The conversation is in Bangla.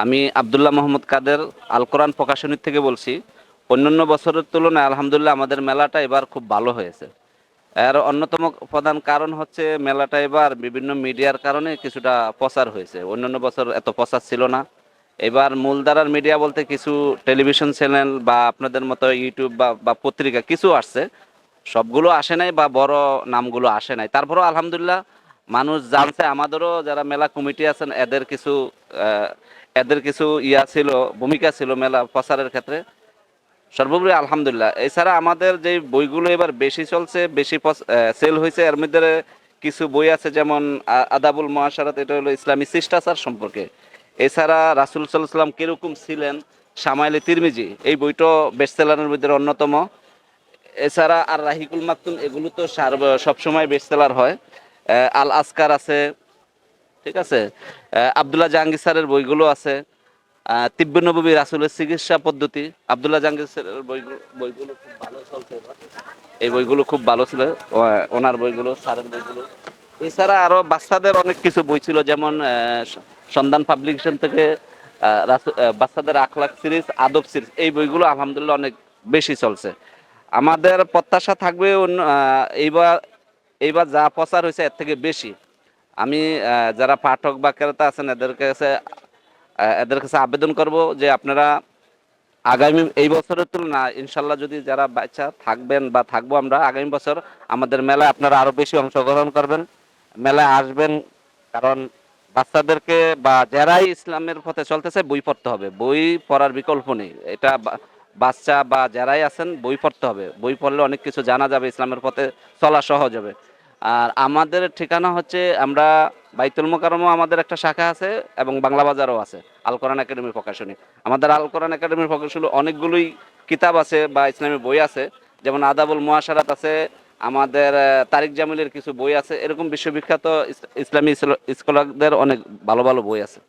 আমি আব্দুল্লাহ মোহাম্মদ কাদের আল কোরআন প্রকাশনী থেকে বলছি। অন্যান্য বছরের তুলনায় আলহামদুলিল্লাহ আমাদের মেলাটা এবার খুব ভালো হয়েছে। এর অন্যতম প্রধান কারণ হচ্ছে মেলাটা এবার বিভিন্ন মিডিয়ার কারণে কিছুটা প্রচার হয়েছে। অন্যান্য বছর এত প্রচার ছিল না। এবার মূলধারার মিডিয়া বলতে কিছু টেলিভিশন চ্যানেল বা আপনাদের মতো ইউটিউব বা পত্রিকা কিছু আসছে, সবগুলো আসে নাই বা বড় নামগুলো আসে নাই। তারপরেও আলহামদুলিল্লাহ মানুষ জানছে। আমাদেরও যারা মেলা কমিটি আছেন আহ, এদের কিছু ছিল, ভূমিকা ছিল মেলা প্রচারের ক্ষেত্রে। সর্বোপরি আলহামদুলিল্লাহ। এছাড়া আমাদের যে বইগুলো এবার বেশি চলছে, বেশি সেল হয়েছে, এর মধ্যে কিছু বই আছে যেমন আদাবুল মুআশারাত, এটা হলো ইসলামী শিষ্টাচার সম্পর্কে। এছাড়া রাসূল সাল্লাল্লাহু আলাইহি ওয়াসাল্লাম কিরকম ছিলেন, শামাইলে তিরমিজি, এই বইটা বেস্টসেলারের মধ্যে অন্যতম। এছাড়া আর রাহিকুল মাকতুম, এগুলো তো সবসময় বেস্টসেলার হয়। আল আসকার আছে, ঠিক আছে। আব্দুল্লাহ জাহাঙ্গীর স্যারের বইগুলো আছে। তিব্বত নবী রাসূলের চিকিৎসা পদ্ধতি, আব্দুল্লাহ জাহাঙ্গীর স্যারের বইগুলো খুব ভালো চলছে এবার। এই বইগুলো খুব ভালো ছিল, ওনার বইগুলো, স্যারের বইগুলো। এছাড়া আরো বাচ্চাদের অনেক কিছু বই ছিল, যেমন সন্ধান পাবলিকেশন থেকে বাচ্চাদের আখলাক সিরিজ, আদব সিরিজ, এই বইগুলো আলহামদুলিল্লাহ অনেক বেশি চলছে। আমাদের প্রত্যাশা থাকবে এইবার এইবার যা প্রচার হয়েছে এর থেকে বেশি। আমি যারা পাঠক বা ক্রেতা আছেন এদের কাছে আবেদন করব যে আপনারা আগামী এই বছরের তুলনায় ইনশাল্লাহ যদি যারা বাচ্চা থাকবেন বা থাকবো আমরা আগামী বছর, আমাদের মেলায় আপনারা আরো বেশি অংশগ্রহণ করবেন, মেলায় আসবেন। কারণ বাচ্চাদেরকে বা যারাই ইসলামের পথে চলতেছে বই পড়তে হবে, বই পড়ার বিকল্প নেই। এটা বাচ্চা বা যারাই আছেন বই পড়তে হবে। বই পড়লে অনেক কিছু জানা যাবে, ইসলামের পথে চলা সহজ হবে। আর আমাদের ঠিকানা হচ্ছে, আমরা বাইতুল মোকাররমে আমাদের একটা শাখা আছে এবং বাংলা বাজারও আছে, আল কোরআন একাডেমি প্রকাশনী। আমাদের আল কোরআন একাডেমির প্রকাশনী অনেকগুলোই কিতাব আছে বা ইসলামী বই আছে, যেমন আদাবুল মুআশারাত আছে, আমাদের তারিক জামিলের কিছু বই আছে। এরকম বিশ্ববিখ্যাত ইসলামী স্কলারদের অনেক ভালো ভালো বই আছে।